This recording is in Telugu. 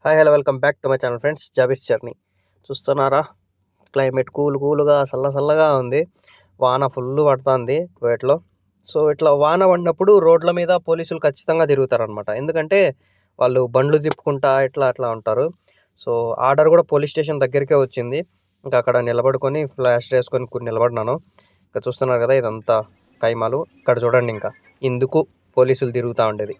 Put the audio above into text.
Hi hello welcome back to my channel friends. జాబిస్ జర్నీ చూస్తున్నారా? క్లైమేట్ కూల్గా చల్లగా ఉంది. వాన ఫుల్ పడుతుంది కువైట్లో. సో ఇట్లా వాన పడినప్పుడు రోడ్ల మీద పోలీసులు ఖచ్చితంగా తిరుగుతారనమాట. ఎందుకంటే వాళ్ళు బండ్లు తిప్పుకుంటా అట్లా ఉంటారు. సో ఆర్డర్ కూడా పోలీస్ స్టేషన్ దగ్గరికే వచ్చింది. ఇంకా అక్కడ నిలబడుకొని ఫ్లాష్ వేసుకొని నిలబడినాను. ఇంకా చూస్తున్నారు కదా, ఇదంతా కైమాలు. ఇక్కడ చూడండి, ఇంకా ఇందుకు పోలీసులు తిరుగుతూ ఉండేది.